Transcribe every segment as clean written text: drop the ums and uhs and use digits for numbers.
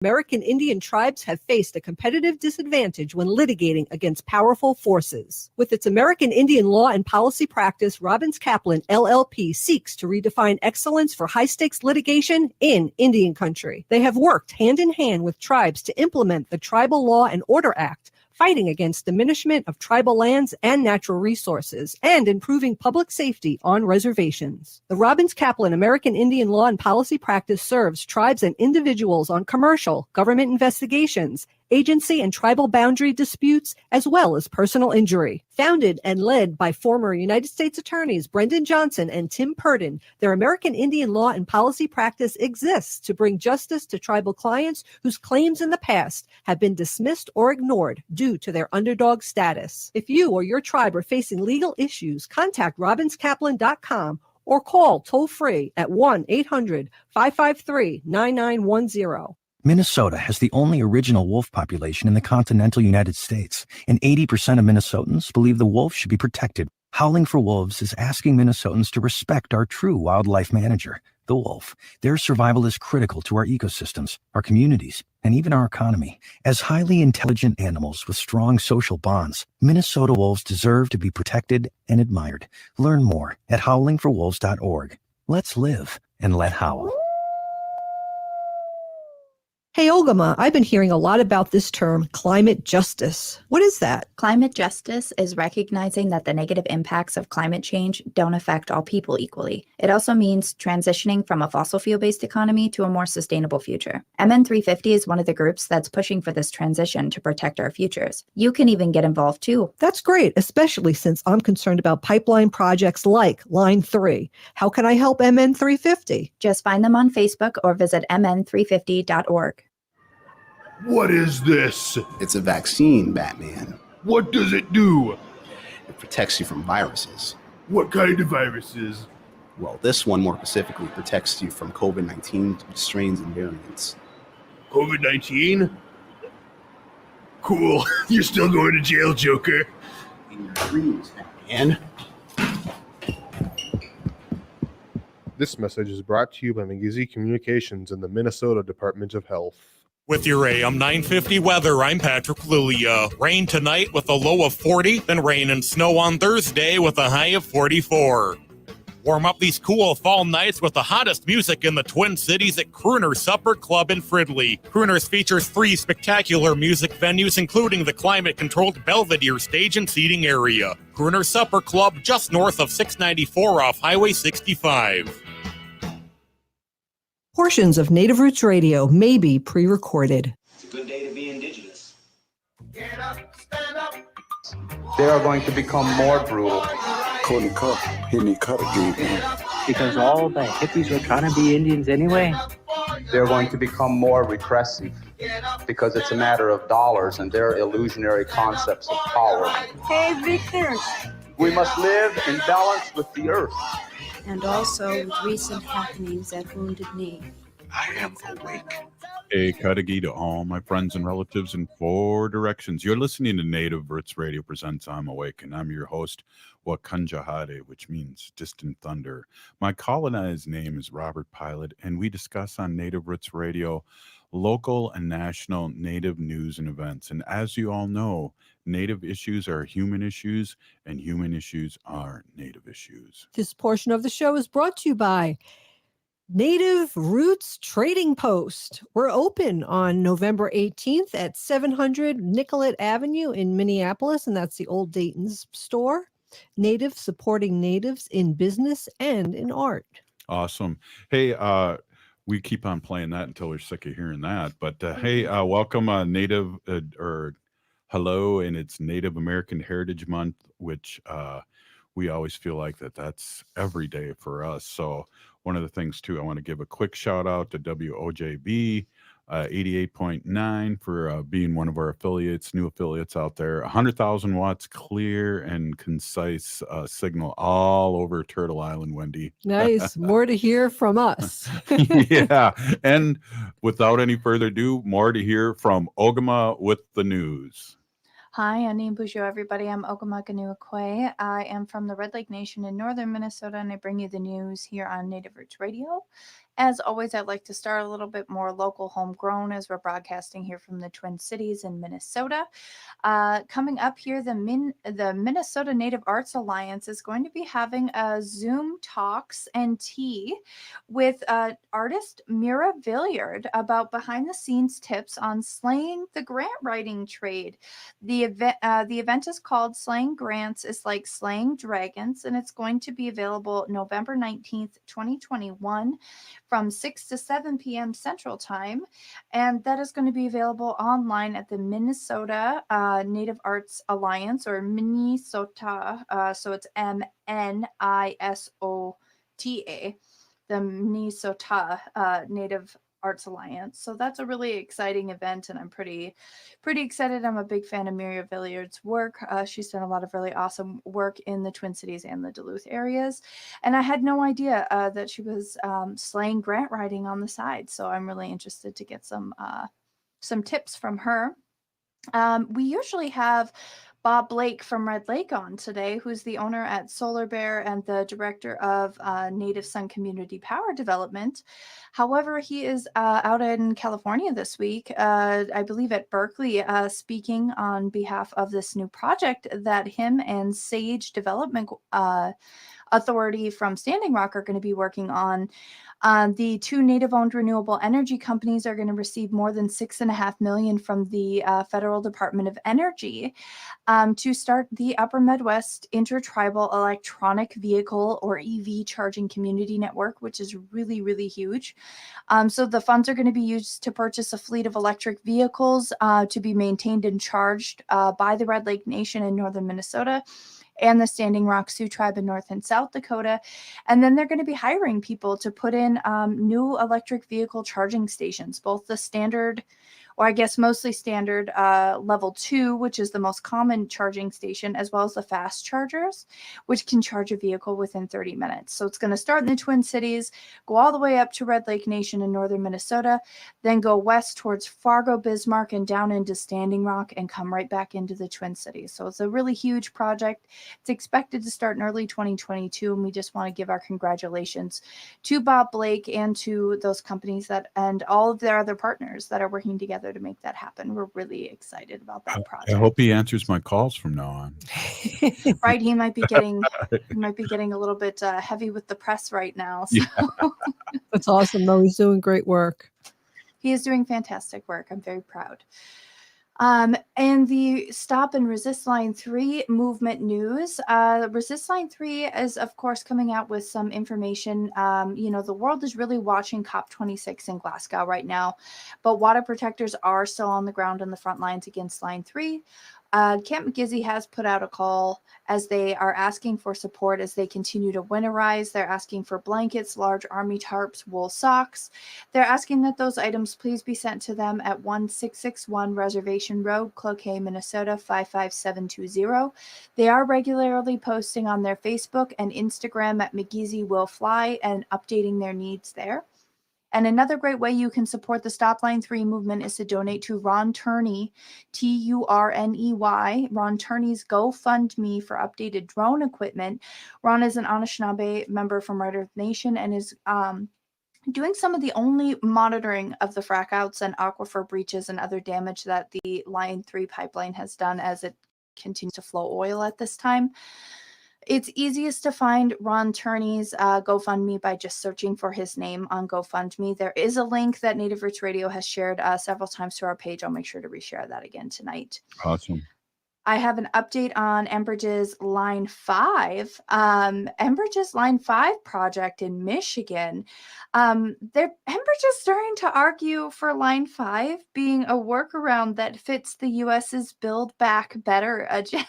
American Indian tribes have faced a competitive disadvantage when litigating against powerful forces. With its American Indian law and policy practice, Robbins Kaplan, LLP, seeks to redefine excellence for high-stakes litigation in Indian country. They have worked hand in hand with tribes to implement the Tribal Law and Order Act, fighting against diminishment of tribal lands and natural resources, and improving public safety on reservations. The Robbins Kaplan American Indian Law and Policy Practice serves tribes and individuals on commercial, government investigations, agency and tribal boundary disputes, as well as personal injury. Founded and led by former United States Attorneys Brendan Johnson and Tim Purdon, their American Indian Law and Policy Practice exists to bring justice to tribal clients whose claims in the past have been dismissed or ignored due to their underdog status. If you or your tribe are facing legal issues, contact robinskaplan.com or call toll-free at 1-800-553-9910. Minnesota has the only original wolf population in the continental United States, and 80% of Minnesotans believe the wolf should be protected. Howling for Wolves is asking Minnesotans to respect our true wildlife manager, the wolf. Their survival is critical to our ecosystems, our communities, and even our economy. As highly intelligent animals with strong social bonds, Minnesota wolves deserve to be protected and admired. Learn more at howlingforwolves.org. Let's live and let howl. Hey, Ogimaa, I've been hearing a lot about this term, climate justice. What is that? Climate justice is recognizing that the negative impacts of climate change don't affect all people equally. It also means transitioning from a fossil fuel-based economy to a more sustainable future. MN350 is one of the groups that's pushing for this transition to protect our futures. You can even get involved too. That's great, especially since I'm concerned about pipeline projects like Line 3. How can I help MN350? Just find them on Facebook or visit mn350.org. What is this? It's a vaccine, Batman. What does it do? It protects you from viruses. What kind of viruses? Well, this one more specifically protects you from COVID-19 strains and variants. COVID-19? Cool. You're still going to jail, Joker. In your dreams, Batman. This message is brought to you by McGeezy Communications and the Minnesota Department of Health. With your AM 950 weather, I'm Patrick Lilia. Rain tonight with a low of 40, then rain and snow on Thursday with a high of 44. Warm up these cool fall nights with the hottest music in the Twin Cities at Crooner Supper Club in Fridley. Crooners features 3 spectacular music venues, including the climate-controlled Belvedere stage and seating area. Crooner Supper Club, just north of 694 off Highway 65. Portions of Native Roots Radio may be pre-recorded. It's a good day to be indigenous. Get up, stand up. They are going to become more brutal. Cody Cup, hit me cut again, man. Because all the hippies were trying to be Indians anyway. They're going to become more repressive because it's a matter of dollars and their illusionary concepts of power. Hey, Victor. We must live in balance with the earth. And also with recent happenings at Wounded Knee. I am awake. Hey, Kadagi to all my friends and relatives in 4 directions. You're listening to Native Roots Radio presents I'm Awake, and I'm your host, Wakunjahade, which means distant thunder. My colonized name is Robert Pilot, and we discuss on Native Roots Radio local and national Native news and events. And as you all know, Native issues are human issues, and human issues are Native issues. This portion of the show is brought to you by Native Roots Trading Post. We're open on November 18th at 700 Nicollet Avenue in Minneapolis, and that's the old Dayton's store. Native supporting natives in business and in art. Awesome. Hey, we keep on playing that until we're sick of hearing that. But hey, welcome Native or hello, and it's Native American Heritage Month, which we always feel like that's every day for us. So one of the things too, I want to give a quick shout out to WOJB 88.9 for being one of our affiliates, new affiliates out there. 100,000 watts clear and concise signal all over Turtle Island, Wendy. Nice. More to hear from us. Yeah. And without any further ado, more to hear from Ogimaa with the news. Hi, Ani Bonjour, everybody. I'm Ogimaa Giniw Ikwe. I am from the Red Lake Nation in northern Minnesota, and I bring you the news here on Native Roots Radio. As always, I'd like to start a little bit more local homegrown as we're broadcasting here from the Twin Cities in Minnesota. Coming up here, the Minnesota Native Arts Alliance is going to be having a Zoom talks and tea with artist Mira Villiard about behind-the-scenes tips on slaying the grant writing trade. The event is called Slaying Grants is Like Slaying Dragons, and it's going to be available November 19th, 2021 from 6 to 7 p.m. Central Time. And that is going to be available online at the Minnesota Native Arts Alliance, or Minnesota. So it's MNISOTA, the Minnesota Native Arts Alliance. So that's a really exciting event, and I'm pretty excited. I'm a big fan of Mira Villiard's work. She's done a lot of really awesome work in the Twin Cities and the Duluth areas, and I had no idea that she was slaying grant writing on the side. So I'm really interested to get some tips from her. We usually have Bob Blake from Red Lake on today, who's the owner at Solar Bear and the director of Native Sun Community Power Development. However, he is out in California this week, I believe at Berkeley, speaking on behalf of this new project that him and Sage Development Authority from Standing Rock are going to be working on. The two Native-owned renewable energy companies are going to receive more than $6.5 million from the Federal Department of Energy to start the Upper Midwest Intertribal Electronic Vehicle, or EV, charging community network, which is really, really huge. So the funds are going to be used to purchase a fleet of electric vehicles to be maintained and charged by the Red Lake Nation in northern Minnesota and the Standing Rock Sioux Tribe in North and South Dakota. And then they're going to be hiring people to put in new electric vehicle charging stations, both the standard, or I guess mostly standard level 2, which is the most common charging station, as well as the fast chargers, which can charge a vehicle within 30 minutes. So it's going to start in the Twin Cities, go all the way up to Red Lake Nation in northern Minnesota, then go west towards Fargo, Bismarck, and down into Standing Rock, and come right back into the Twin Cities. So it's a really huge project. It's expected to start in early 2022, and we just want to give our congratulations to Bob Blake and to those companies that and all of their other partners that are working together to make that happen. We're really excited about that project. I hope he answers my calls from now on. Right, he might be getting a little bit heavy with the press right now. So. Yeah. That's awesome, though. He's doing great work. He is doing fantastic work. I'm very proud. And the Stop and Resist Line 3 movement news. Resist Line 3 is, of course, coming out with some information. The world is really watching COP26 in Glasgow right now, but water protectors are still on the ground on the front lines against Line 3. Camp McGizzy has put out a call as they are asking for support as they continue to winterize. They're asking for blankets, large army tarps, wool socks. They're asking that those items please be sent to them at 1661 Reservation Road, Cloquet, Minnesota 55720. They are regularly posting on their Facebook and Instagram at McGizzy Will Fly and updating their needs there. And another great way you can support the Stop Line 3 movement is to donate to Ron Turney, Turney, Ron Turney's GoFundMe for updated drone equipment. Ron is an Anishinaabe member from Red Earth Nation and is doing some of the only monitoring of the frackouts and aquifer breaches and other damage that the Line 3 pipeline has done as it continues to flow oil at this time. It's easiest to find Ron Turney's GoFundMe by just searching for his name on GoFundMe. There is a link that Native Roots Radio has shared several times to our page. I'll make sure to reshare that again tonight. Awesome. I have an update on Enbridge's Line 5. Enbridge's Line 5 project in Michigan. Enbridge is starting to argue for Line 5 being a workaround that fits the U.S.'s Build Back Better agenda.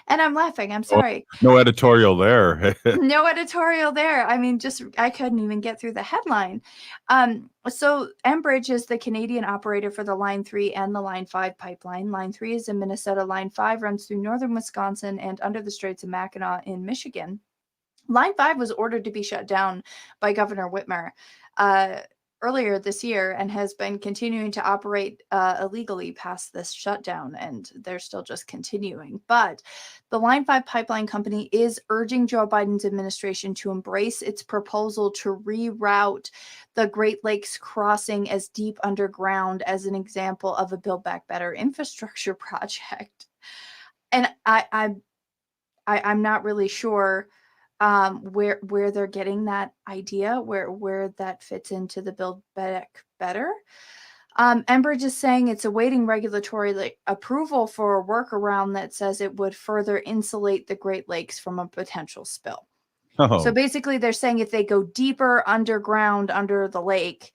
And I'm laughing. I'm sorry. No editorial there. No editorial there. I mean, I couldn't even get through the headline. So Enbridge is the Canadian operator for the Line 3 and the Line 5 pipeline. Line 3 is in Minnesota. Line 5 runs through northern Wisconsin and under the Straits of Mackinac in Michigan. Line 5 was ordered to be shut down by Governor Whitmer. earlier this year and has been continuing to operate illegally past this shutdown, and they're still just continuing. But the Line 5 pipeline company is urging Joe Biden's administration to embrace its proposal to reroute the Great Lakes crossing as deep underground as an example of a Build Back Better infrastructure project. And I'm not really sure where they're getting that idea, where that fits into the Build Back Better. Enbridge is saying it's awaiting regulatory approval for a workaround that says it would further insulate the Great Lakes from a potential spill. Oh. So basically, they're saying if they go deeper underground under the lake,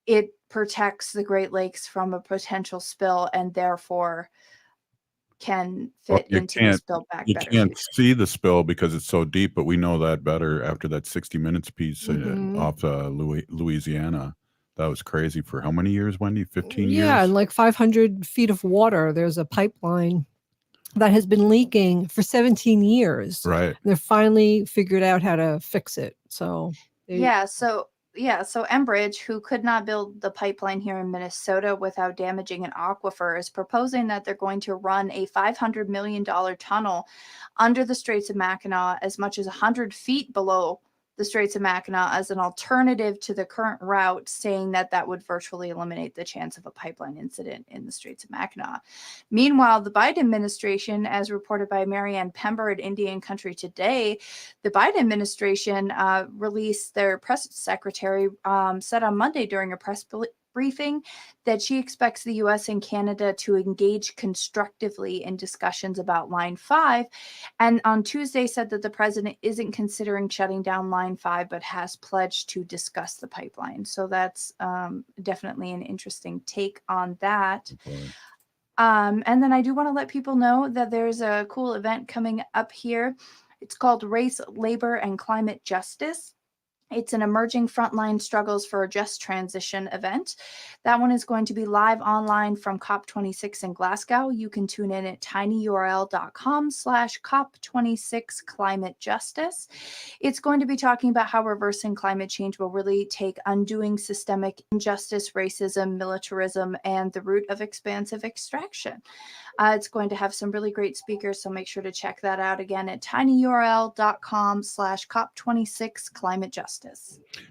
it protects the Great Lakes from a potential spill and therefore can fit into this Build Back Better. You can't see the spill because it's so deep, but we know that better after that 60 Minutes piece off Louisiana. That was crazy for how many years, Wendy? 15 years? Yeah, and like 500 feet of water. There's a pipeline that has been leaking for 17 years. Right. They've finally figured out how to fix it. So So Enbridge, who could not build the pipeline here in Minnesota without damaging an aquifer, is proposing that they're going to run a $500 million tunnel under the Straits of Mackinac as much as 100 feet below the Straits of Mackinac as an alternative to the current route, saying that that would virtually eliminate the chance of a pipeline incident in the Straits of Mackinac. Meanwhile, the Biden administration, as reported by Marianne Pember at Indian Country Today, the Biden administration released their press secretary said on Monday during a press briefing that she expects the U.S. and Canada to engage constructively in discussions about Line 5, and on Tuesday said that the president isn't considering shutting down Line 5, but has pledged to discuss the pipeline. So that's definitely an interesting take on that. Okay. And then I do want to let people know that there's a cool event coming up here. It's called Race, Labor, and Climate Justice. It's an emerging frontline struggles for a just transition event. That one is going to be live online from COP26 in Glasgow. You can tune in at tinyurl.com/COP26 climate justice. It's going to be talking about how reversing climate change will really take undoing systemic injustice, racism, militarism, and the root of expansive extraction. It's going to have some really great speakers, so make sure to check that out again at tinyurl.com/COP26 climate justice.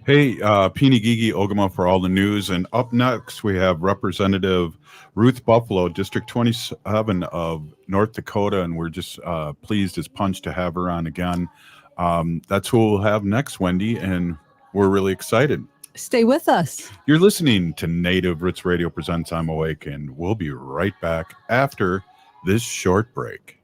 Hey, Peeny Gigi Ogimaa for all the news. And up next, we have Representative Ruth Buffalo, District 27 of North Dakota. And we're just pleased as punch to have her on again. That's who we'll have next, Wendy. And we're really excited. Stay with us. You're listening to Native Roots Radio Presents I'm Awake. And we'll be right back after this short break.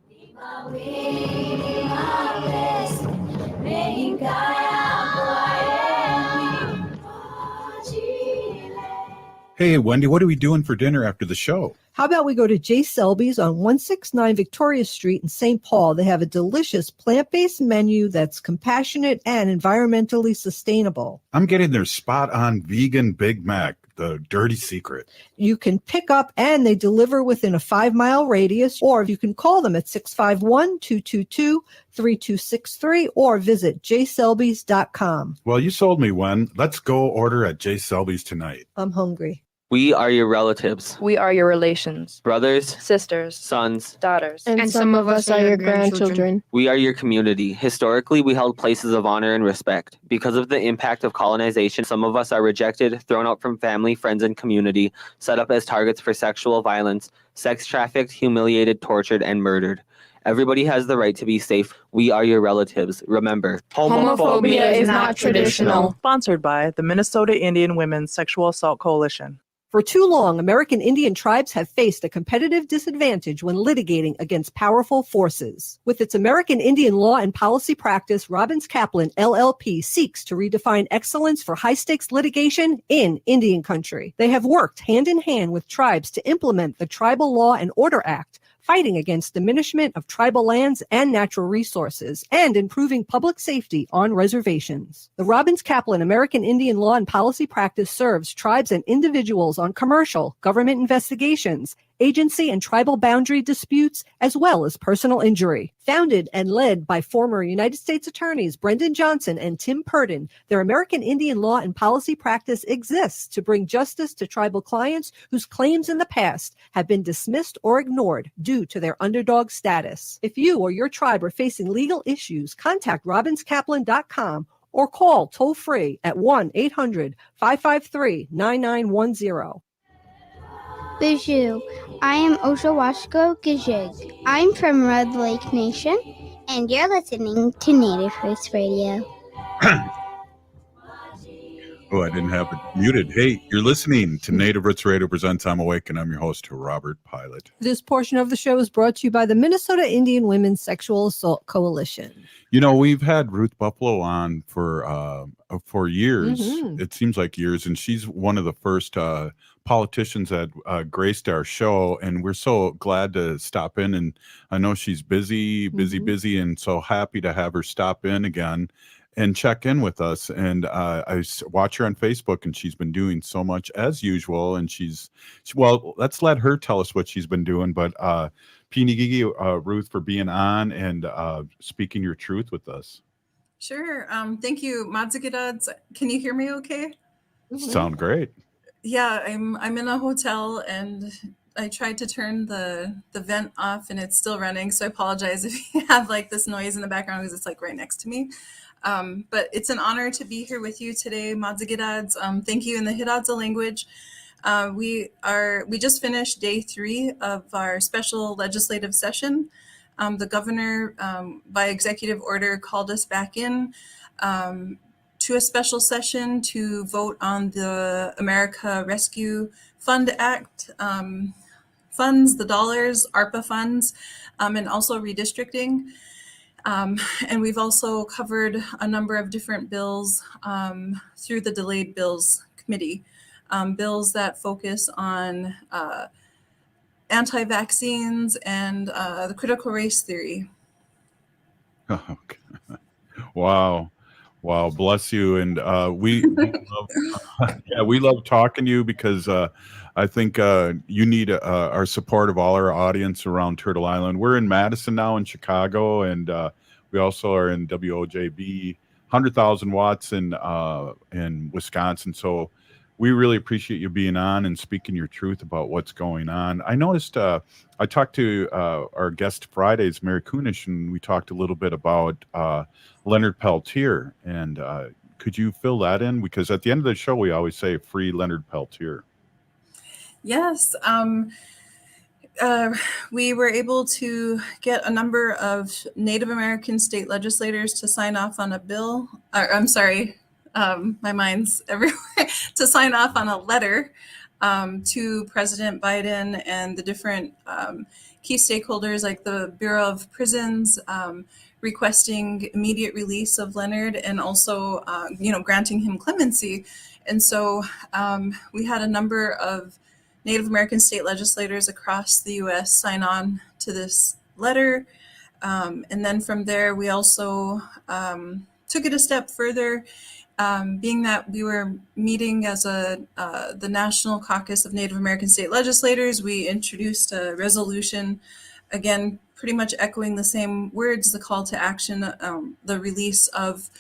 Hey, Wendy, what are we doing for dinner after the show? How about we go to J. Selby's on 169 Victoria Street in St. Paul? They have a delicious plant-based menu that's compassionate and environmentally sustainable. I'm getting their spot-on vegan Big Mac, the dirty secret. You can pick up and they deliver within a 5-mile radius, or you can call them at 651-222-3263 or visit jselbys.com. Well, you sold me, Wen. Let's go order at J. Selby's tonight. I'm hungry. We are your relatives. We are your relations. Brothers, sisters, sons, daughters. And some of us are your grandchildren. We are your community. Historically, we held places of honor and respect. Because of the impact of colonization, some of us are rejected, thrown out from family, friends, and community, set up as targets for sexual violence, sex trafficked, humiliated, tortured, and murdered. Everybody has the right to be safe. We are your relatives. Remember, homophobia is not traditional. Sponsored by the Minnesota Indian Women's Sexual Assault Coalition. For too long, American Indian tribes have faced a competitive disadvantage when litigating against powerful forces. With its American Indian law and policy practice, Robbins Kaplan, LLP, seeks to redefine excellence for high-stakes litigation in Indian country. They have worked hand-in-hand with tribes to implement the Tribal Law and Order Act, fighting against diminishment of tribal lands and natural resources, and improving public safety on reservations. The Robbins Kaplan American Indian Law and Policy Practice serves tribes and individuals on commercial, government investigations, agency and tribal boundary disputes, as well as personal injury. Founded and led by former United States Attorneys Brendan Johnson and Tim Purdon, their American Indian law and policy practice exists to bring justice to tribal clients whose claims in the past have been dismissed or ignored due to their underdog status. If you or your tribe are facing legal issues, contact robinskaplan.com or call toll-free at 1-800-553-9910. Bijou, I am Oshawashko Gijig. I'm from Red Lake Nation, and you're listening to Native Roots Radio. Oh, I didn't have it muted. Hey, you're listening to Native Roots Radio Presents I'm Awake, and I'm your host, Robert Pilot. This portion of the show is brought to you by the Minnesota Indian Women's Sexual Assault Coalition. You know, we've had Ruth Buffalo on for years. Mm-hmm. It seems like years, and she's one of the first politicians that graced our show, and we're so glad to stop in. And I know she's busy, and so happy to have her stop in again and check in with us. And I watch her on Facebook, and she's been doing so much as usual. And well, let's let her tell us what she's been doing. But Pinigigi, Ruth, for being on and speaking your truth with us. Sure. Thank you, Madzigidads. Can you hear me okay? Sound great. Yeah, I'm in a hotel, and I tried to turn the vent off, and it's still running. So I apologize if you have like this noise in the background, because it's like right next to me. But it's an honor to be here with you today, Madzigidads. Thank you in the Hidadza language. We just finished day 3 of our special legislative session. The governor, by executive order, called us back in to a special session to vote on the America Rescue Fund Act funds, the dollars, ARPA funds, and also redistricting. And we've also covered a number of different bills through the Delayed Bills Committee, bills that focus on anti-vaccines and the critical race theory. Okay. Wow. Bless you. And we love talking to you, because I think you need our support of all our audience around Turtle Island. We're in Madison now, in Chicago, and we also are in WOJB, 100,000 watts in Wisconsin. So we really appreciate you being on and speaking your truth about what's going on. I noticed I talked to our guest Fridays, Mary Kunish, and we talked a little bit about Leonard Peltier. And could you fill that in? Because at the end of the show, we always say free Leonard Peltier. Yes. We were able to get a number of Native American state legislators to sign off on a bill. My mind's everywhere. To sign off on a letter to President Biden and the different key stakeholders, like the Bureau of Prisons, requesting immediate release of Leonard, and also, granting him clemency. And so we had a number of Native American state legislators across the U.S. sign on to this letter. And then from there, we also took it a step further, being that we were meeting as the National Caucus of Native American State Legislators. We introduced a resolution, again, pretty much echoing the same words, the call to action, the release of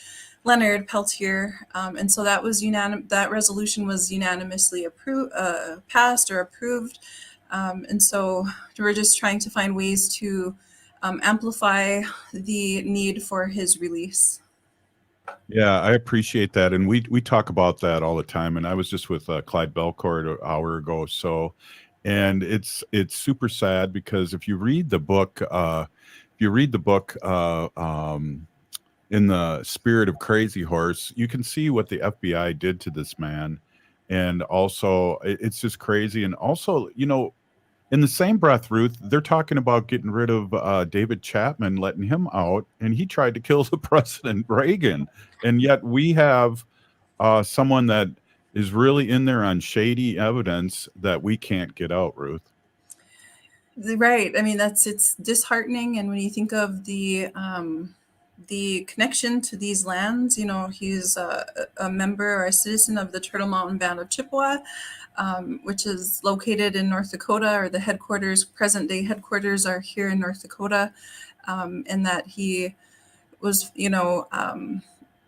Leonard Peltier. And so that was that resolution was unanimously passed or approved. And so we're just trying to find ways to amplify the need for his release. Yeah, I appreciate that. And we talk about that all the time. And I was just with Clyde Belcourt an hour ago. So, and it's super sad, because if you read the book, In the Spirit of Crazy Horse, you can see what the FBI did to this man. And also it's just crazy. And also, in the same breath, Ruth, they're talking about getting rid of David Chapman, letting him out, and he tried to kill the President Reagan. And yet we have someone that is really in there on shady evidence that we can't get out, Ruth. Right. I mean, it's disheartening. And when you think of the the connection to these lands. He's a member or a citizen of the Turtle Mountain Band of Chippewa, which is located in North Dakota, or the headquarters, present day headquarters are here in North Dakota, and that he was,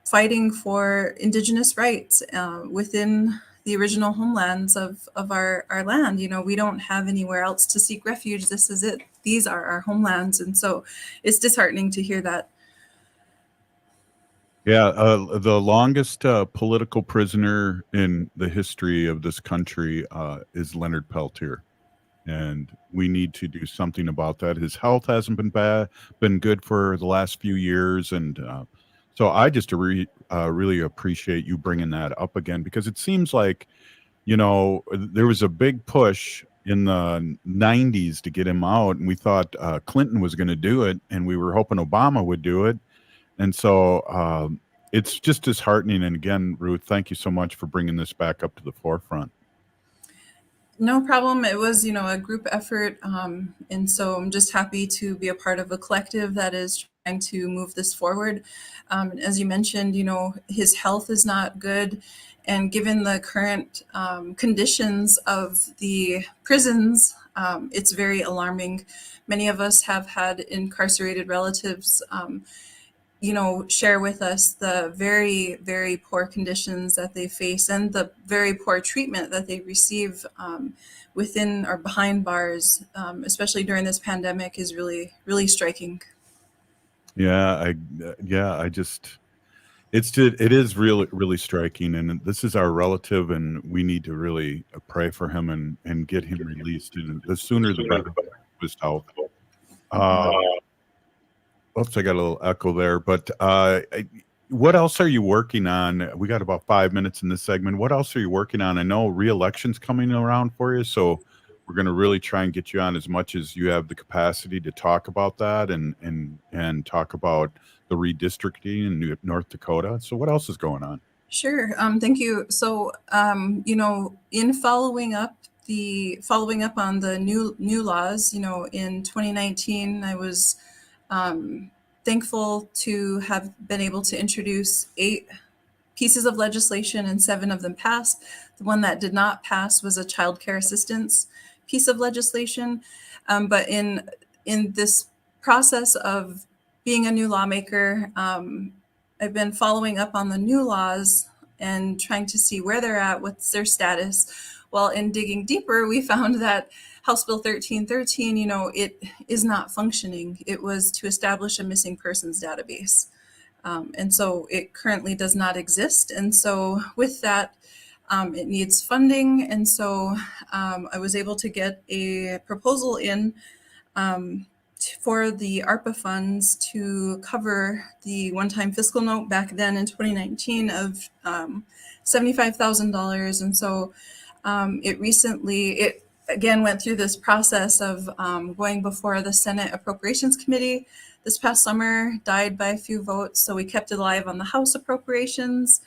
fighting for Indigenous rights within the original homelands of our land. We don't have anywhere else to seek refuge. This is it. These are our homelands. And so it's disheartening to hear that. Yeah, the longest political prisoner in the history of this country is Leonard Peltier, and we need to do something about that. His health hasn't been good for the last few years, and so I just really appreciate you bringing that up again, because it seems like, there was a big push in the 90s to get him out, and we thought Clinton was going to do it, and we were hoping Obama would do it. And so it's just disheartening. And again, Ruth, thank you so much for bringing this back up to the forefront. No problem. It was, a group effort. And so I'm just happy to be a part of a collective that is trying to move this forward. As you mentioned, his health is not good. And given the current conditions of the prisons, it's very alarming. Many of us have had incarcerated relatives share with us the very, very poor conditions that they face and the very poor treatment that they receive within or behind bars, especially during this pandemic, is really, really striking. Yeah, it is really, really striking. And this is our relative, and we need to really pray for him and get him released. And the sooner the better. His health. Oops, I got a little echo there, but what else are you working on? We got about 5 minutes in this segment. What else are you working on? I know re-election's coming around for you, so we're going to really try and get you on as much as you have the capacity to talk about that and talk about the redistricting in North Dakota. So what else is going on? Sure. Thank you. So, in following up on the new laws, in 2019, I was thankful to have been able to introduce 8 pieces of legislation, and 7 of them passed. The one that did not pass was a child care assistance piece of legislation. But in this process of being a new lawmaker, I've been following up on the new laws and trying to see where they're at, what's their status. Well, in digging deeper, we found that House Bill 1313, it is not functioning. It was to establish a missing persons database. And so it currently does not exist. And so with that, it needs funding. And so I was able to get a proposal in for the ARPA funds to cover the one-time fiscal note back then in 2019 of $75,000. And so it again went through this process of going before the Senate Appropriations Committee this past summer, died by a few votes. So we kept it alive on the House Appropriations.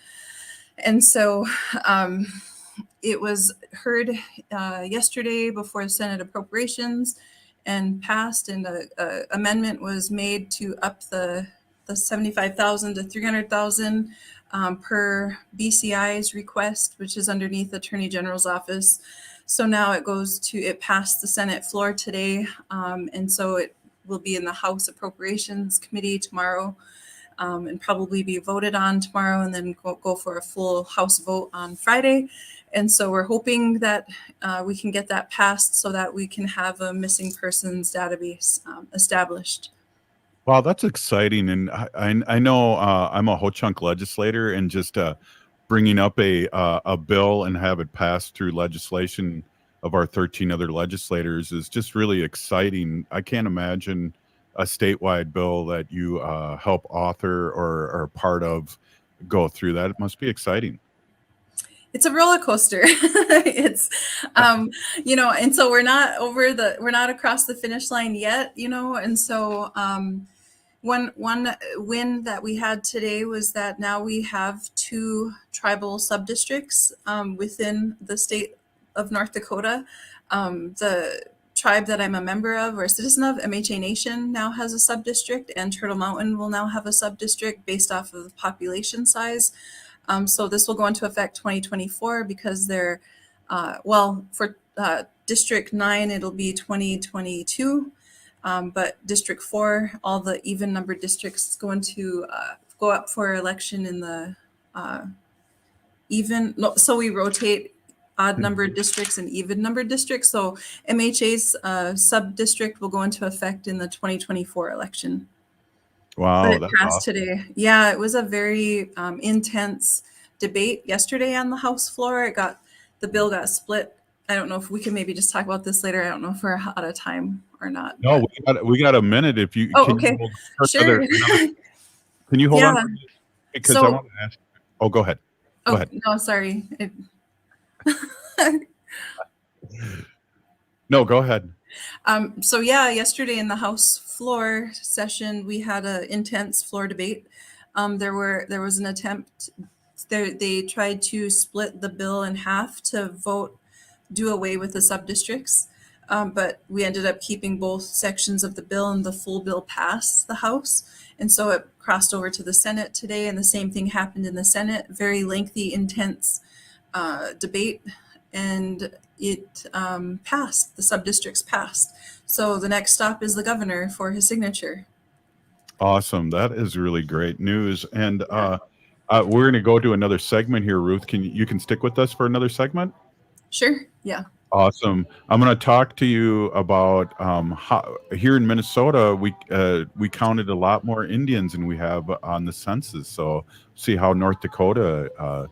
And so it was heard yesterday before the Senate Appropriations and passed, and an amendment was made to up the $75,000 to $300,000 per BCI's request, which is underneath the Attorney General's office. So now it passed the Senate floor today, and so it will be in the House Appropriations Committee tomorrow, and probably be voted on tomorrow, and then go for a full House vote on Friday. And so we're hoping that we can get that passed so that we can have a missing persons database established. Wow, that's exciting. And I know I'm a Ho-Chunk legislator, and just bringing up a bill and have it passed through legislation of our 13 other legislators is just really exciting. I can't imagine a statewide bill that you help author or are part of go through that. It must be exciting. It's a roller coaster. It's, and so we're not across the finish line yet, and so one win that we had today was that now we have 2 tribal subdistricts within the state of North Dakota. The tribe that I'm a member of or a citizen of, MHA Nation, now has a sub-district, and Turtle Mountain will now have a sub-district based off of the population size. So this will go into effect 2024 because they're, for District 9, it'll be 2022. But District 4, all the even numbered districts going to go up for election in the so we rotate odd numbered districts and even numbered districts. So MHA's sub-district will go into effect in the 2024 election. Wow, But it that's passed awesome. today. Yeah, it was a very intense debate yesterday on the House floor. The bill got split. I don't know if we can maybe just talk about this later. I don't know if we're out of time or not. No, we got a minute. If you Oh, can you okay. hold for Sure. can you hold Yeah. on because I So- want to ask. Oh, go ahead. Go ahead. No, sorry. No, go ahead. So yeah, yesterday in the House floor session, we had an intense floor debate. There was an attempt. They tried to split the bill in half to do away with the sub-districts, but we ended up keeping both sections of the bill, and the full bill passed the House. And so it crossed over to the Senate today, and the same thing happened in the Senate. Very lengthy, intense debate, and it passed. The sub-districts passed. So the next stop is the governor for his signature. Awesome. That is really great news. And we're going to go to another segment here, Ruth. You can stick with us for another segment? Sure. Yeah. Awesome. I'm going to talk to you about how here in Minnesota we counted a lot more Indians than we have on the census. So see how North Dakota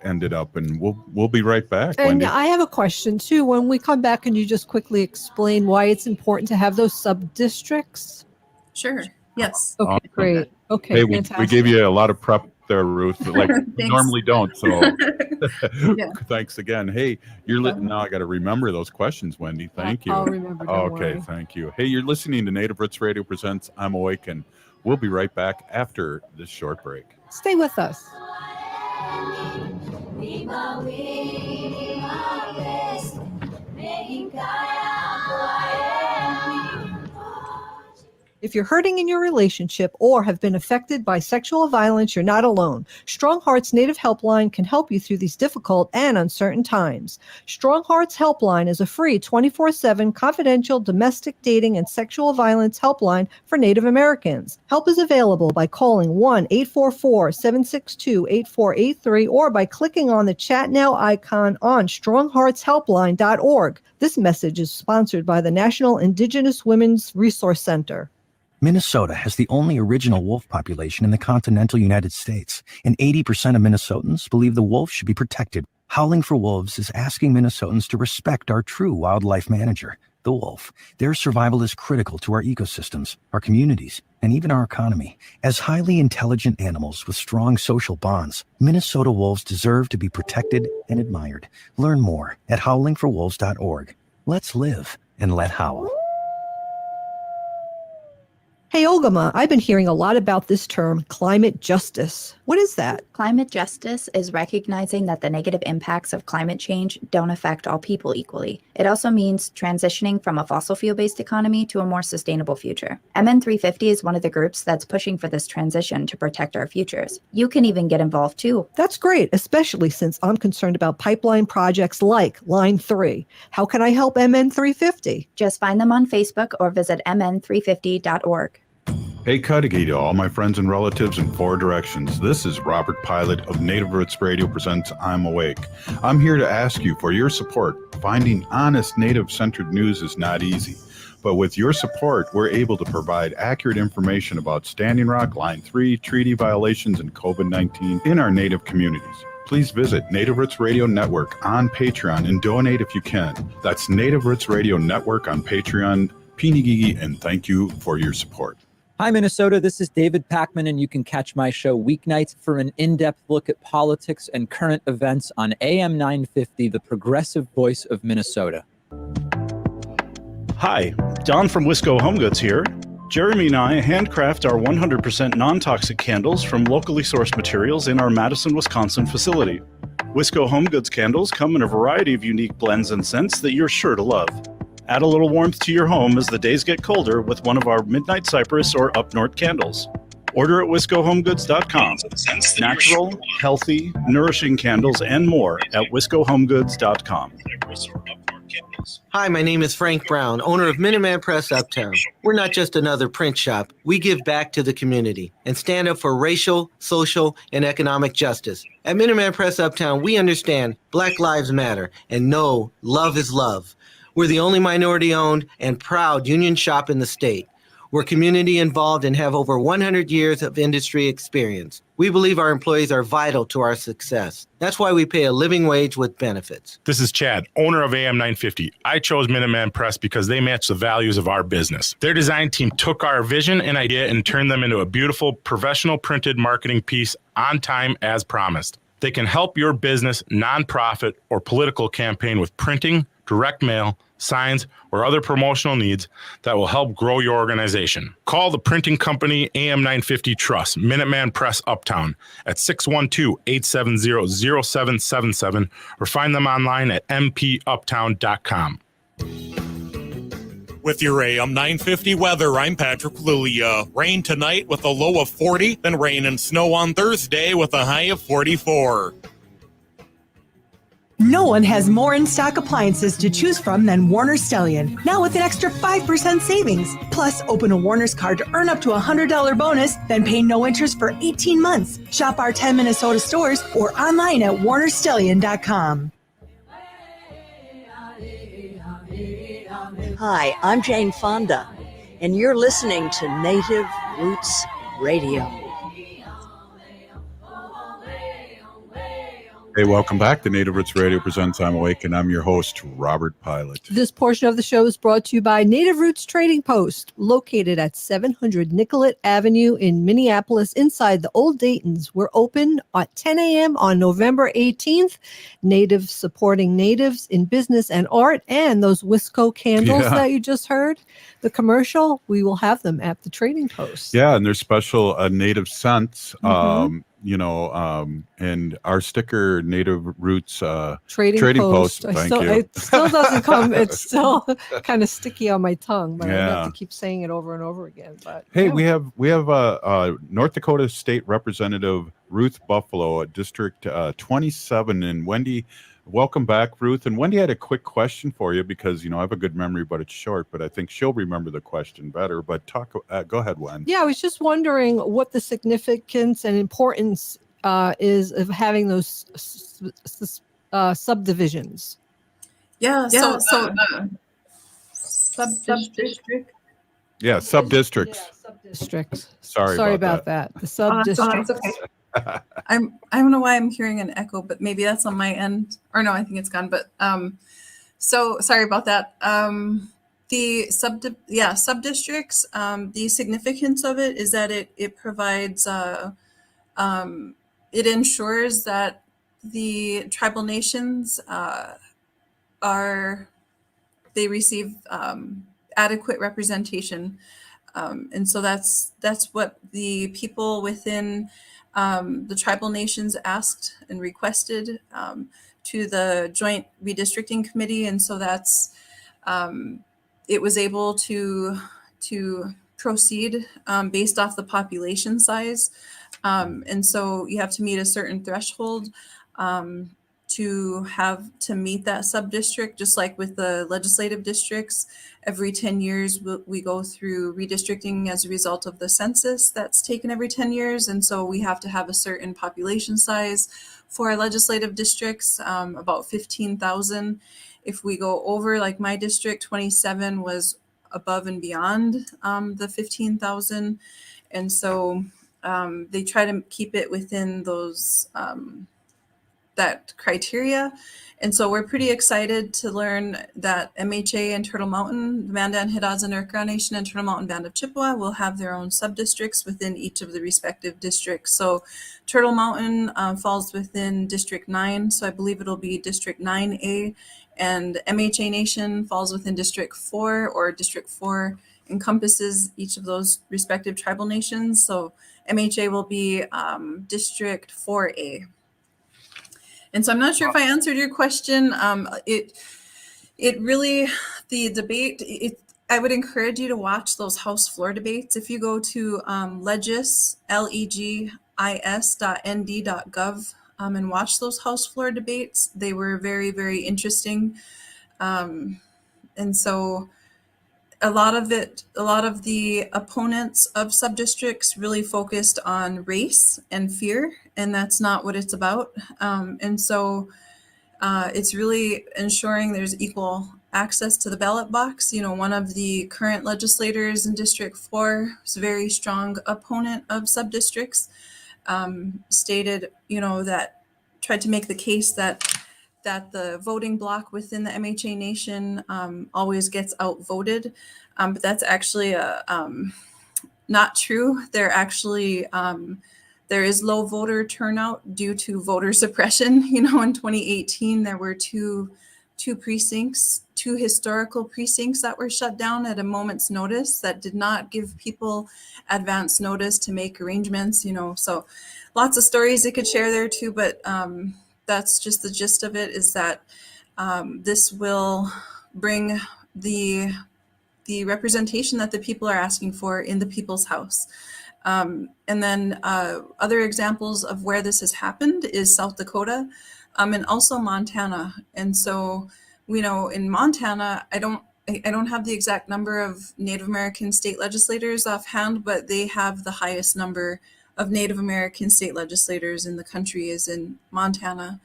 ended up, and we'll be right back. And Wendy. I have a question too. When we come back, can you just quickly explain why it's important to have those sub-districts? Sure. Yes. Okay, Awesome. great. Okay, Hey, we fantastic. gave you a lot of prep there, Ruth. Like we Thanks. normally don't. So Yeah. thanks again. Hey, now I got to remember those questions, Wendy. Thank you. I'll remember. Don't Okay, worry. thank you. Hey, you're listening to Native Roots Radio presents I'm Awake, and we'll be right back after this short break. Stay with us. If you're hurting in your relationship or have been affected by sexual violence, you're not alone. Strong Hearts Native Helpline can help you through these difficult and uncertain times. Strong Hearts Helpline is a free 24/7 confidential domestic dating and sexual violence helpline for Native Americans. Help is available by calling 1-844-762-8483 or by clicking on the Chat Now icon on strongheartshelpline.org. This message is sponsored by the National Indigenous Women's Resource Center. Minnesota has the only original wolf population in the continental United States, and 80% of Minnesotans believe the wolf should be protected. Howling for Wolves is asking Minnesotans to respect our true wildlife manager, the wolf. Their survival is critical to our ecosystems, our communities, and even our economy. As highly intelligent animals with strong social bonds, Minnesota wolves deserve to be protected and admired. Learn more at howlingforwolves.org. Let's live and let howl. Hey, Ogimaa, I've been hearing a lot about this term, climate justice. What is that? Climate justice is recognizing that the negative impacts of climate change don't affect all people equally. It also means transitioning from a fossil fuel-based economy to a more sustainable future. MN 350 is one of the groups that's pushing for this transition to protect our futures. You can even get involved too. That's great, especially since I'm concerned about pipeline projects like Line 3. How can I help MN 350? Just find them on Facebook or visit mn350.org. Hey, Cudahy to all my friends and relatives in four directions. This is Robert Pilot of Native Roots Radio presents I'm Awake. I'm here to ask you for your support. Finding honest Native-centered news is not easy, but with your support, we're able to provide accurate information about Standing Rock, Line 3, treaty violations, and COVID-19 in our Native communities. Please visit Native Roots Radio Network on Patreon and donate if you can. That's Native Roots Radio Network on Patreon. Pinigigi, and thank you for your support. Hi, Minnesota. This is David Packman, and you can catch my show weeknights for an in-depth look at politics and current events on AM 950, the progressive voice of Minnesota. Hi, Don from Wisco Home Goods here. Jeremy and I handcraft our 100% non-toxic candles from locally sourced materials in our Madison, Wisconsin facility. Wisco Home Goods candles come in a variety of unique blends and scents that you're sure to love. Add a little warmth to your home as the days get colder with one of our Midnight Cypress or Up North candles. Order at WiscoHomeGoods.com. Natural, healthy, nourishing candles and more at WiscoHomeGoods.com. Hi, my name is Frank Brown, owner of Minuteman Press Uptown. We're not just another print shop. We give back to the community and stand up for racial, social, and economic justice. At Minuteman Press Uptown, we understand Black Lives Matter and know love is love. We're the only minority-owned and proud union shop in the state. We're community involved and have over 100 years of industry experience. We believe our employees are vital to our success. That's why we pay a living wage with benefits. This is Chad, owner of AM 950. I chose Minuteman Press because they match the values of our business. Their design team took our vision and idea and turned them into a beautiful, professional printed marketing piece on time as promised. They can help your business, nonprofit, or political campaign with printing, direct mail, signs, or other promotional needs that will help grow your organization. Call the printing company AM 950 Trust, Minuteman Press Uptown at 612-870-0777 or find them online at mpuptown.com. With your AM 950 weather, I'm Patrick Lulia. Rain tonight with a low of 40, then rain and snow on Thursday with a high of 44. No one has more in-stock appliances to choose from than Warner Stellian, now with an extra 5% savings. Plus, open a Warner's card to earn up to a $100 bonus, then pay no interest for 18 months. Shop our 10 Minnesota stores or online at warnerstellian.com. Hi, I'm Jane Fonda, and you're listening to Native Roots Radio. Hey, welcome back to Native Roots Radio presents I'm Awake, and I'm your host, Robert Pilot. This portion of the show is brought to you by Native Roots Trading Post, located at 700 Nicollet Avenue in Minneapolis, inside the Old Dayton's. We're open at 10 a.m. on November 18th. Native supporting natives in business and art, and those Wisco candles that you just heard, the commercial, we will have them at the Trading Post. Yeah, and there's special native scents. And our sticker, Native Roots Trading Post. Thank you. It still doesn't come. It's still kind of sticky on my tongue, but I have to keep saying it over and over again. But hey, we have North Dakota State Representative Ruth Buffalo at District 27, and Wendy. Welcome back, Ruth. And Wendy had a quick question for you because, I have a good memory, but it's short, but I think she'll remember the question better. But go ahead, Wen. Yeah, I was just wondering what the significance and importance is of having those subdivisions. Sub-district. Yeah, sub-districts. Sub-districts. Sorry about that. The sub-districts. It's okay. I don't know why I'm hearing an echo, but maybe that's on my end. Or no, I think it's gone. But so sorry about that. The sub-districts. The significance of it is that it provides it ensures that the tribal nations they receive adequate representation, and so that's what the people within the tribal nations asked and requested to the Joint Redistricting Committee, and so that's it was able to proceed based off the population size, and so you have to meet a certain threshold to meet that sub-district, just like with the legislative districts. Every 10 years, we go through redistricting as a result of the census that's taken every 10 years. And so we have to have a certain population size for our legislative districts, about 15,000. If we go over, like my district, 27 was above and beyond the 15,000. And so they try to keep it within those that criteria. And so we're pretty excited to learn that MHA and Turtle Mountain, the Mandan, Hidatsa, and Ogimaa Nation, and Turtle Mountain Band of Chippewa will have their own sub-districts within each of the respective districts. So Turtle Mountain falls within District 9, so I believe it'll be District 9A, and MHA Nation falls within District 4, or District 4 encompasses each of those respective tribal nations. So MHA will be District 4A. And so I'm not sure if I answered your question. It really, the debate, I would encourage you to watch those House floor debates. If you go to legis.nd.gov and watch those House floor debates, they were very, very interesting. And so a lot of the opponents of subdistricts really focused on race and fear, and that's not what it's about. And so it's really ensuring there's equal access to the ballot box. One of the current legislators in District 4 is a very strong opponent of subdistricts, stated, that tried to make the case that the voting block within the MHA Nation always gets outvoted. But that's actually not true. There is low voter turnout due to voter suppression. In 2018, there were two historical precincts that were shut down at a moment's notice that did not give people advance notice to make arrangements. So lots of stories they could share there too, but that's just the gist of it, is that this will bring the representation that the people are asking for in the people's house. And then other examples of where this has happened is South Dakota and also Montana. And so, in Montana, I don't have the exact number of Native American state legislators offhand, but they have the highest number of Native American state legislators in the country is in Montana.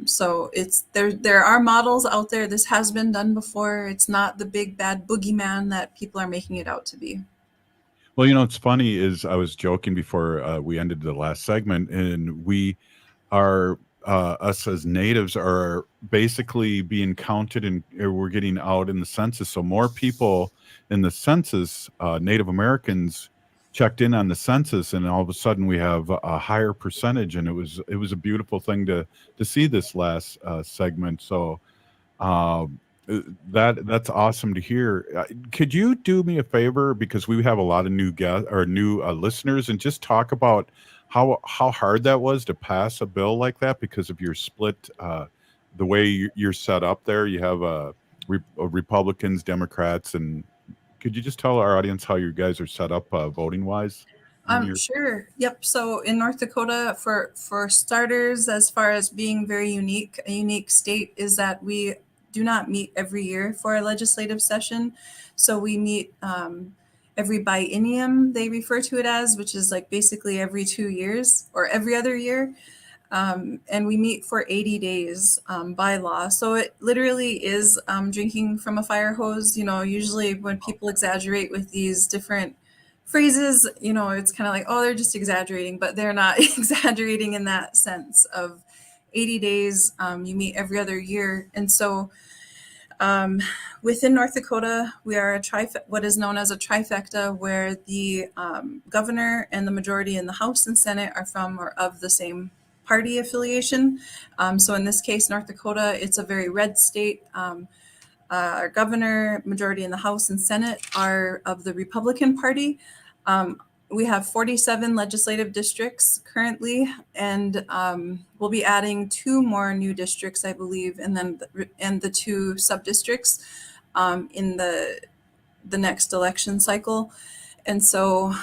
So there are models out there. This has been done before. It's not the big bad boogeyman that people are making it out to be. Well, it's funny is I was joking before we ended the last segment, and we are us as natives are basically being counted, and we're getting out in the census. So more people in the census, Native Americans, checked in on the census, and all of a sudden we have a higher percentage, and it was a beautiful thing to see this last segment. So that's awesome to hear. Could you do me a favor, because we have a lot of new guests or new listeners, and just talk about how hard that was to pass a bill like that because of your split, the way you're set up there. You have Republicans, Democrats, and could you just tell our audience how you guys are set up voting wise? Sure. Yep. So in North Dakota, for starters, as far as being very unique, a unique state is that we do not meet every year for a legislative session. So we meet every biennium, they refer to it as, which is like basically every 2 years or every other year. And we meet for 80 days by law. So it literally is drinking from a fire hose. Usually when people exaggerate with these different phrases, it's kind of like, oh, they're just exaggerating, but they're not exaggerating in that sense of 80 days. You meet every other year. And so within North Dakota, we are what is known as a trifecta, where the governor and the majority in the House and Senate are from or of the same party affiliation. So in this case, North Dakota, it's a very red state. Our governor, majority in the House and Senate are of the Republican Party. We have 47 legislative districts currently, and we'll be adding 2 more new districts, I believe, and then the 2 sub-districts in the next election cycle. And so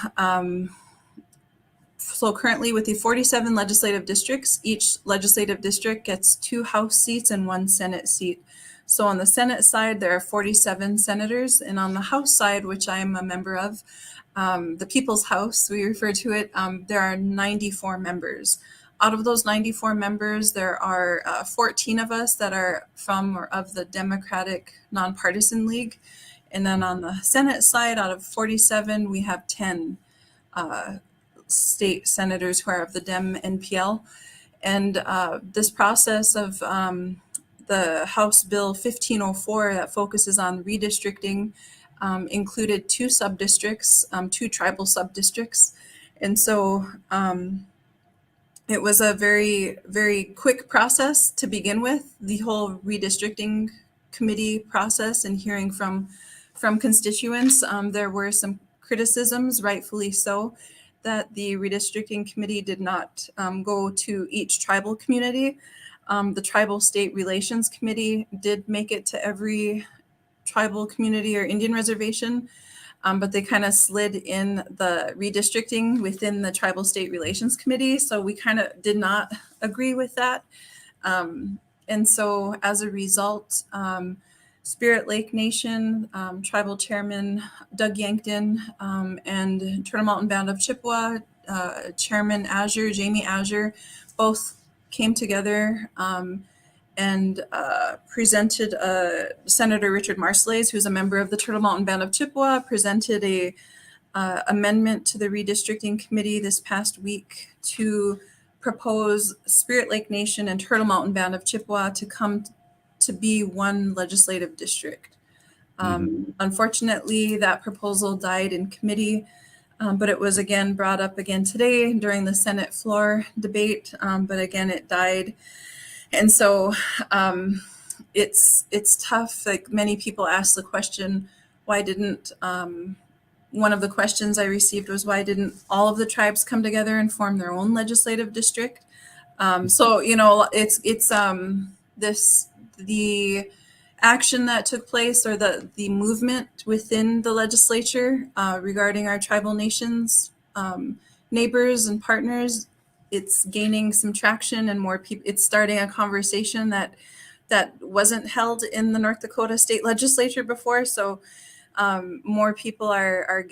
currently with the 47 legislative districts, each legislative district gets 2 House seats and 1 Senate seat. So on the Senate side, there are 47 senators, and on the House side, which I am a member of, the People's House, we refer to it, there are 94 members. Out of those 94 members, there are 14 of us that are from or of the Democratic Nonpartisan League. And then on the Senate side, out of 47, we have 10 state senators who are of the Dem NPL. And this process of the House Bill 1504 that focuses on redistricting included 2 sub-districts, 2 tribal sub-districts. And so it was a very, very quick process to begin with, the whole redistricting committee process and hearing from constituents. There were some criticisms, rightfully so, that the redistricting committee did not go to each tribal community. The Tribal State Relations Committee did make it to every tribal community or Indian reservation, but they kind of slid in the redistricting within the Tribal State Relations Committee. So we kind of did not agree with that. And so as a result, Spirit Lake Nation, Tribal Chairman Doug Yankton, and Turtle Mountain Band of Chippewa, Chairman Jamie Azure, both came together and presented Senator Richard Marcelese, who's a member of the Turtle Mountain Band of Chippewa, presented a amendment to the redistricting committee this past week to propose Spirit Lake Nation and Turtle Mountain Band of Chippewa to come to be one legislative district. Unfortunately, that proposal died in committee, but it was again brought up again today during the Senate floor debate, but again, it died. And so it's tough. Like many people ask the question, why didn't, one of the questions I received was, why didn't all of the tribes come together and form their own legislative district? So, you know, it's the action that took place, or the movement within the legislature regarding our tribal nations, neighbors and partners, it's gaining some traction, and more people, it's starting a conversation that wasn't held in the North Dakota state legislature before. So more people are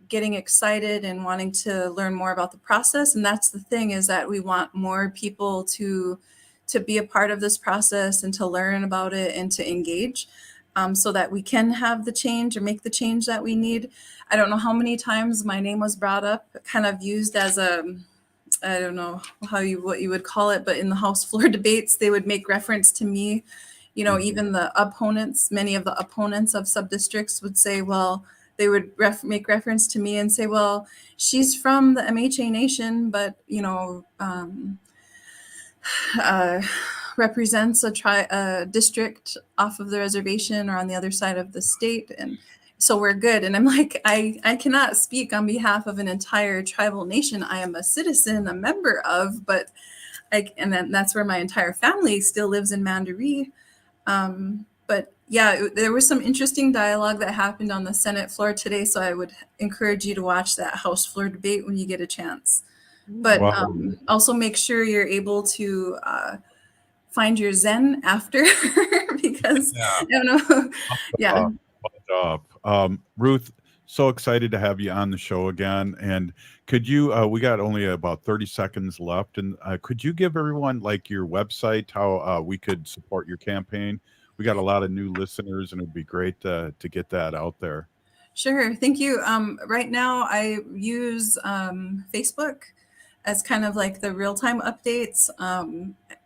getting excited and wanting to learn more about the process. And that's the thing, is that we want more people to be a part of this process and to learn about it and to engage, so that we can have the change or make the change that we need. I don't know how many times my name was brought up, kind of used as I don't know what you would call it, but in the House floor debates, they would make reference to me. You know, even the opponents, many of the opponents of subdistricts would say, well, they would make reference to me and say, well, she's from the MHA Nation, but, you know, represents a district off of the reservation or on the other side of the state, and so we're good. And I'm like, I cannot speak on behalf of an entire tribal nation. I am a citizen, a member of, but and then that's where my entire family still lives, in Mandaree. But yeah, there was some interesting dialogue that happened on the Senate floor today, so I would encourage you to watch that House floor debate when you get a chance. But also make sure you're able to find your Zen after, because I don't know. Yeah. Good job. Ruth, so excited to have you on the show again. And could you, we got only about 30 seconds left, and could you give everyone like your website, how we could support your campaign? We got a lot of new listeners, and it'd be great to get that out there. Sure. Thank you. Right now I use Facebook as kind of like the real-time updates.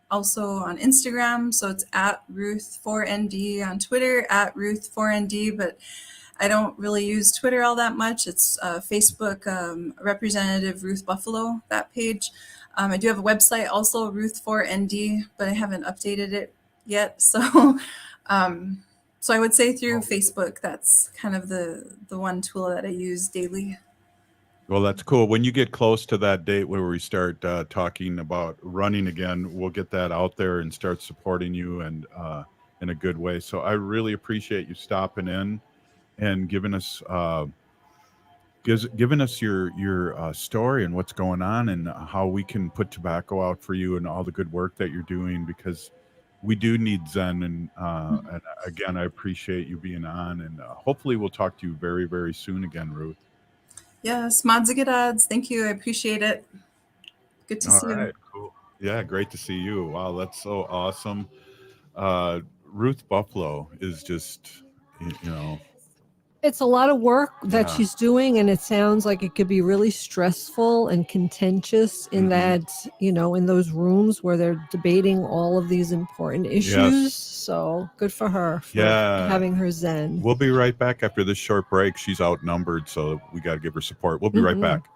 Also on Instagram, so it's at Ruth4ND, on Twitter at Ruth4ND, but I don't really use Twitter all that much. It's Facebook, Representative Ruth Buffalo, that page. I do have a website also, Ruth4ND, but I haven't updated it yet. So so I would say through Facebook, that's kind of the one tool that I use daily. Well, that's cool. When you get close to that date where we start talking about running again, we'll get that out there and start supporting you, and in a good way. So I really appreciate you stopping in and giving us your story and what's going on, and how we can put tobacco out for you, and all the good work that you're doing, because we do need Zen. And again, I appreciate you being on, and hopefully we'll talk to you very, very soon again, Ruth. Yes, Modzigadadz. Thank you. I appreciate it. Good to see you. Cool. Yeah, great to see you. Wow, that's so awesome. Ruth Buffalo is just, you know. It's a lot of work that she's doing, and it sounds like it could be really stressful and contentious in that, you know, in those rooms where they're debating all of these important issues. Yes. So good for her for having her Zen. We'll be right back after this short break. She's outnumbered, so we got to give her support. We'll be right back.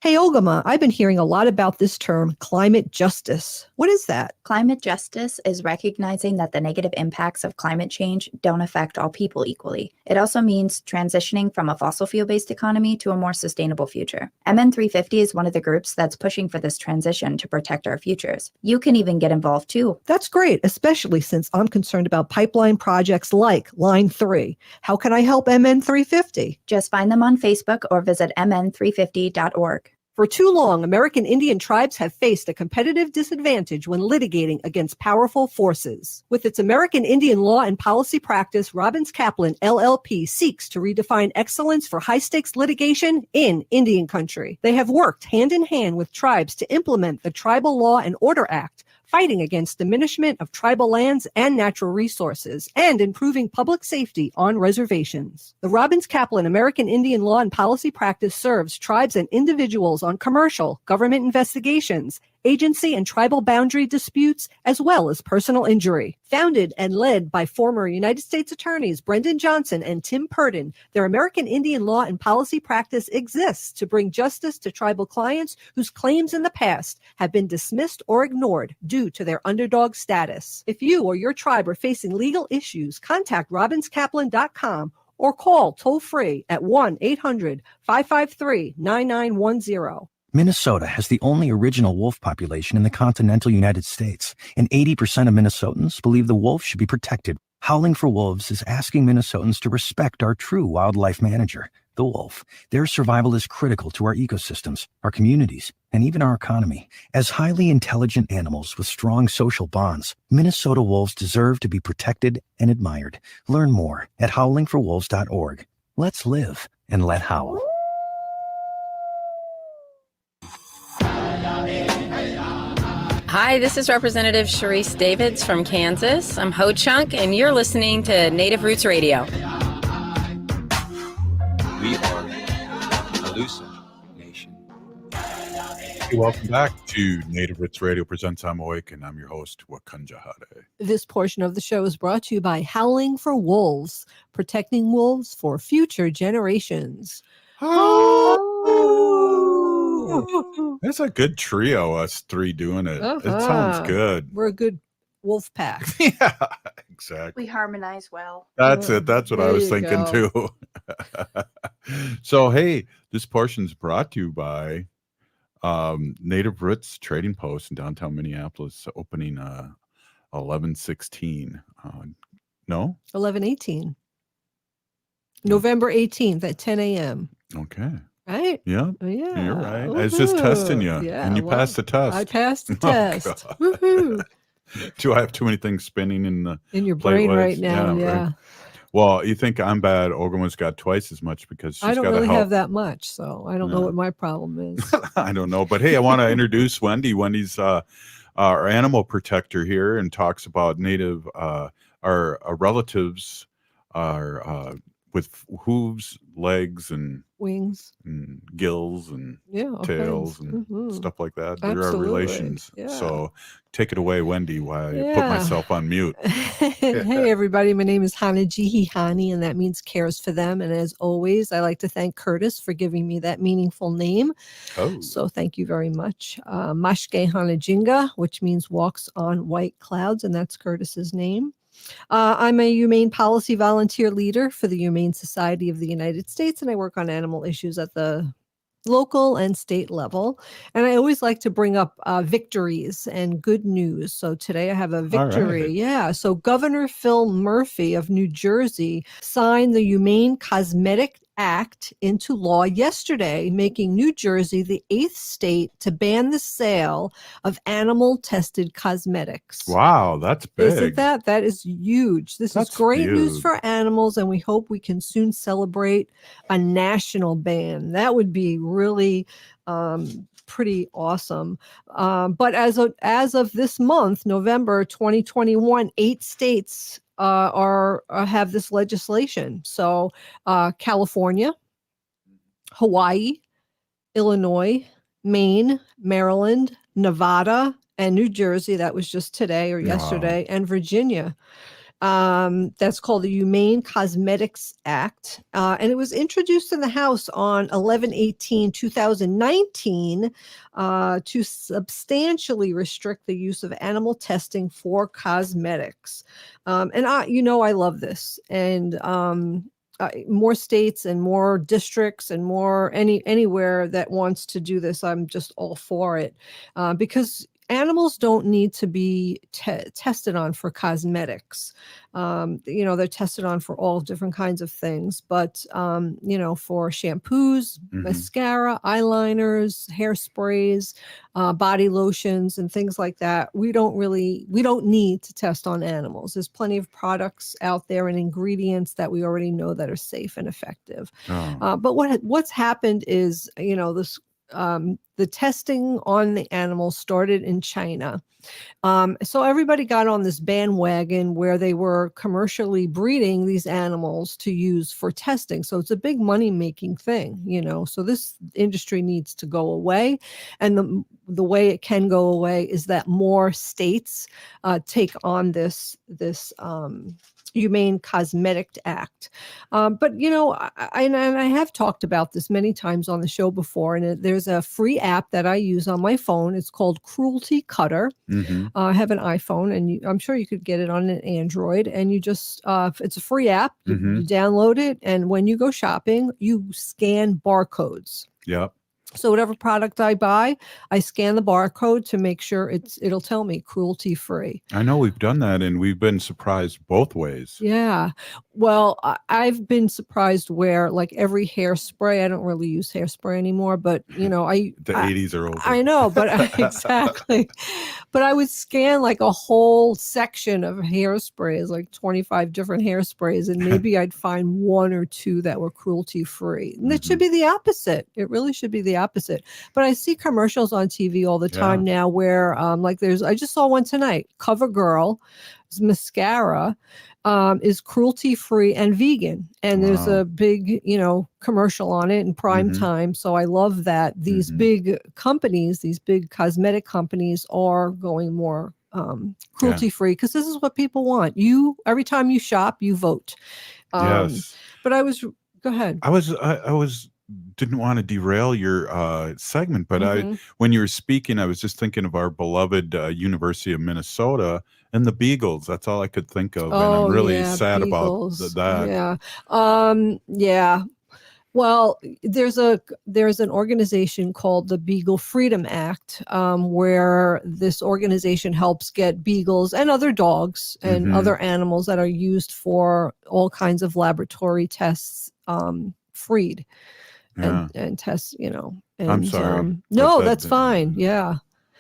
Hey, Ogimaa, I've been hearing a lot about this term, climate justice. What is that? Climate justice is recognizing that the negative impacts of climate change don't affect all people equally. It also means transitioning from a fossil fuel-based economy to a more sustainable future. MN 350 is one of the groups that's pushing for this transition to protect our futures. You can even get involved too. That's great, especially since I'm concerned about pipeline projects like Line 3. How can I help MN 350? Just find them on Facebook or visit mn350.org. For too long, American Indian tribes have faced a competitive disadvantage when litigating against powerful forces. With its American Indian law and policy practice, Robbins Kaplan, LLP, seeks to redefine excellence for high-stakes litigation in Indian country. They have worked hand in hand with tribes to implement the Tribal Law and Order Act, fighting against diminishment of tribal lands and natural resources, and improving public safety on reservations. The Robbins Kaplan American Indian Law and Policy Practice serves tribes and individuals on commercial, government investigations, agency and tribal boundary disputes, as well as personal injury. Founded and led by former United States Attorneys Brendan Johnson and Tim Purdon, their American Indian Law and Policy Practice exists to bring justice to tribal clients whose claims in the past have been dismissed or ignored due to their underdog status. If you or your tribe are facing legal issues, contact robinskaplan.com or call toll-free at 1-800-553-9910. Minnesota has the only original wolf population in the continental United States, and 80% of Minnesotans believe the wolf should be protected. Howling for Wolves is asking Minnesotans to respect our true wildlife manager, the wolf. Their survival is critical to our ecosystems, our communities, and even our economy. As highly intelligent animals with strong social bonds, Minnesota wolves deserve to be protected and admired. Learn more at howlingforwolves.org. Let's live and let howl. Hi, this is Representative Sharice Davids from Kansas. I'm Ho Chunk, and you're listening to Native Roots Radio. We are the Lucid Nation. Hey, welcome back to Native Roots Radio presents I'm Awake, and I'm your host, Wakanja Hade. This portion of the show is brought to you by Howling for Wolves, protecting wolves for future generations. That's a good trio, us three doing it. It sounds good. We're a good wolf pack. Yeah, exactly. We harmonize well. That's it. That's what I was thinking too. So, hey, this portion is brought to you by Native Roots Trading Post in downtown Minneapolis, opening 11/16. No? 11/18. November 18th at 10 a.m. Okay. Right? Yeah. Yeah. You're right. I was just testing you. Yeah, and you passed the test. I passed the Oh, test. God. Woohoo. Do I have too many things spinning in your brain platelets? right now? Yeah. Right. Well, you think I'm bad. Ogimaa's got twice as much because she's I don't got really to help. have that much, so I don't know what my problem is. I don't know. But hey, I want to introduce Wendy. Wendy's our animal protector here and talks about native, our relatives are with hooves, legs, and wings, and gills, and all tails, kinds. and stuff like that. They're our Absolutely. relations. Yeah. So take it away, Wendy, while I put myself on mute. Hey, everybody. My name is Hanajihi Hani, and that means cares for them. And as always, I like to thank Curtis for giving me that meaningful name. Oh. So thank you very much. Mashke Hanajinga, which means walks on white clouds, and that's Curtis's name. I'm a humane policy volunteer leader for the Humane Society of the United States, and I work on animal issues at the local and state level. And I always like to bring up victories and good news. So today I have a victory. right. Yeah. So Governor Phil Murphy of New Jersey signed the Humane Cosmetics Act into law yesterday, making New Jersey the 8th state to ban the sale of animal-tested cosmetics. Wow, that's big. Isn't that? That is huge. This That's is great news huge. for animals, and we hope we can soon celebrate a national ban. That would be really pretty awesome. But as of this month, November 2021, 8 states have this legislation. So California, Hawaii, Illinois, Maine, Maryland, Nevada, and New Jersey. That was just today or yesterday, and Virginia. That's called the Humane Cosmetics Act. And it was introduced in the House on 11/18/2019 to substantially restrict the use of animal testing for cosmetics. And I love this. And more states and more districts and more anywhere that wants to do this, I'm just all for it, because animals don't need to be tested on for cosmetics. They're tested on for all different kinds of things, but for shampoos, mascara, eyeliners, hairsprays, body lotions, and things like that, we don't need to test on animals. There's plenty of products out there and ingredients that we already know that are safe and effective. But what's happened is, the testing on the animals started in China. So everybody got on this bandwagon where they were commercially breeding these animals to use for testing. So it's a big money-making thing, So this industry needs to go away. And the way it can go away is that more states take on this Humane Cosmetic Act. But, I have talked about this many times on the show before, and there's a free app that I use on my phone. It's called Cruelty Cutter. I have an iPhone, and I'm sure you could get it on an Android, and you just, it's a free app. You download it, and when you go shopping, you scan barcodes. Yep. So whatever product I buy, I scan the barcode to make sure it'll tell me cruelty free. I know we've done that, and we've been surprised both ways. Yeah. Well, I've been surprised where, like, every hairspray, I don't really use hairspray anymore, but the 80s are over. I know, but exactly. But I would scan like a whole section of hairsprays, like 25 different hairsprays, and maybe I'd find one or two that were cruelty free. And it should be the opposite. It really should be the opposite. But I see commercials on TV all the time now where I just saw one tonight, CoverGirl's mascara is cruelty free and vegan, and there's a big commercial on it in prime time. So I love that these big companies, these big cosmetic companies, are going more cruelty free, because this is what people want. Every time you shop, you vote. Yes. But go ahead. I was didn't want to derail your segment, but when you were speaking, I was just thinking of our beloved University of Minnesota and the Beagles. That's all I could think of, and I'm really sad Beagles. about that. Yeah. Well, there's an organization called the Beagle Freedom Act, where this organization helps get beagles and other dogs and other animals that are used for all kinds of laboratory tests freed. And tests, And, I'm sorry. No, that's fine. Yeah.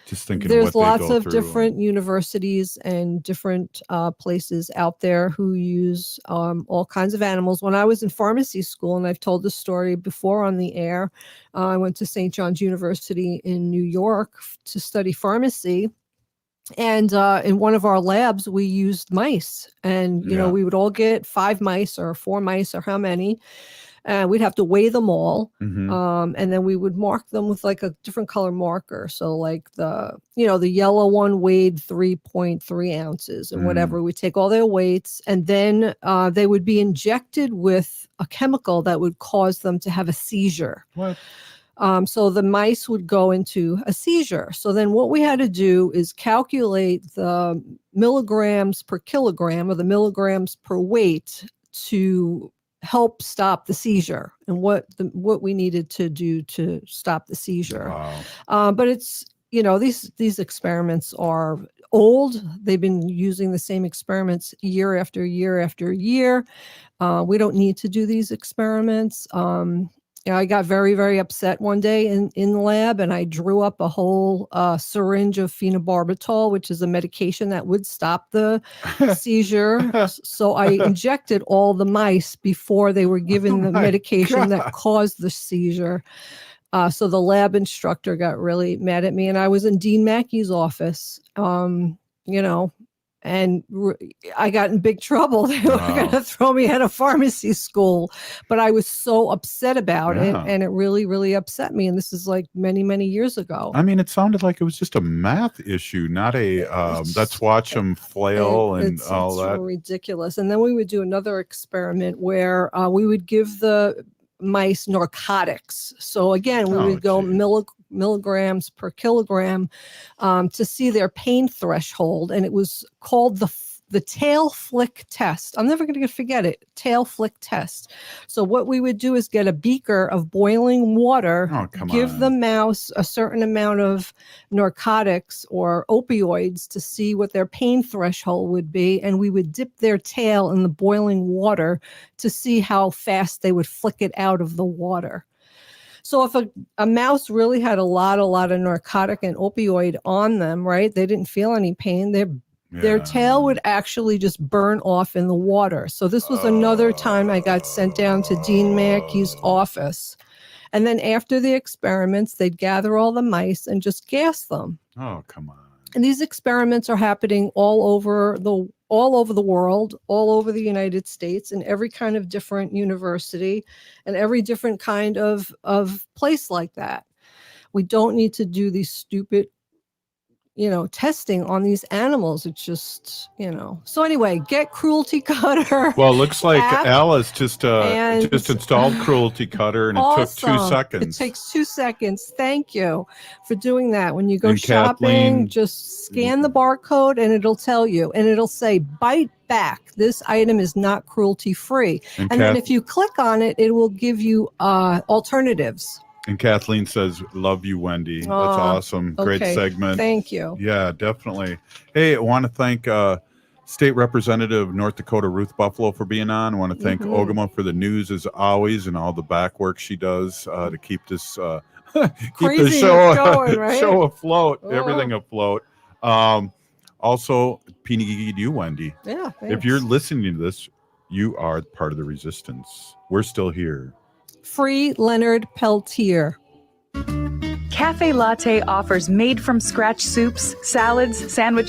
Just thinking there's lots of different universities and different places out there who use all kinds of animals. When I was in pharmacy school, and I've told this story before on the air, I went to St. John's University in New York to study pharmacy. And in one of our labs, we used mice, and we would all get 5 mice or 4 mice or how many. We'd have to weigh them all, and then we would mark them with like a different color marker. So like the yellow one weighed 3.3 ounces and whatever. We take all their weights, and then they would be injected with a chemical that would cause them to have a seizure. What? So the mice would go into a seizure. So then what we had to do is calculate the milligrams per kilogram or the milligrams per weight to help stop the seizure, and what we needed to do to stop the seizure. Wow. But it's these experiments are old. They've been using the same experiments year after year after year. We don't need to do these experiments. I got very, very upset one day in the lab, and I drew up a whole syringe of phenobarbital, which is a medication that would stop the seizure. So I injected all the mice before they were given the medication that caused the seizure. So the lab instructor got really mad at me, and I was in Dean Mackey's office, And I got in big trouble. They were going to throw me out of pharmacy school, but I was so upset about it, and it really, really upset me. And this is like many, many years ago. I mean, it sounded like it was just a math issue, not a let's watch them flail and all that. It's ridiculous. And then we would do another experiment where we would give the mice narcotics. So again, we would go milligrams per kilogram to see their pain threshold, and it was called the tail flick test. I'm never going to forget it. Tail flick test. So what we would do is get a beaker of boiling water, give the mouse a certain amount of narcotics or opioids to see what their pain threshold would be, and we would dip their tail in the boiling water to see how fast they would flick it out of the water. So if a mouse really had a lot of narcotic and opioid on them, right, they didn't feel any pain, their tail would actually just burn off in the water. So this was another time I got sent down to Dean Mackey's office. And then after the experiments, they'd gather all the mice and just gas them. Oh, come on. And these experiments are happening all over the world, all over the United States, in every kind of different university and every different kind of place like that. We don't need to do these stupid, testing on these animals. It's just, So anyway, get Cruelty Cutter. Well, it looks like Alice just installed Cruelty Cutter, and it took 2 seconds. It takes 2 seconds. Thank you for doing that. When you go shopping, Kathleen, just scan the barcode, and it'll tell you, and it'll say, bite back. This item is not cruelty free. And then if you click on it, it will give you alternatives. And Kathleen says, love you, Wendy. That's awesome. Great segment. Thank you. Yeah, definitely. Hey, I want to thank State Representative North Dakota Ruth Buffalo for being on. I want to thank Ogimaa for the news as always and all the back work she does to keep this keep the show afloat, everything afloat. Also, Pinigi to you, Wendy. Yeah, thanks. If you're listening to this, you are part of the resistance. We're still here. Free Leonard Peltier. Cafe Latte offers made-from-scratch soups, salads, sandwiches,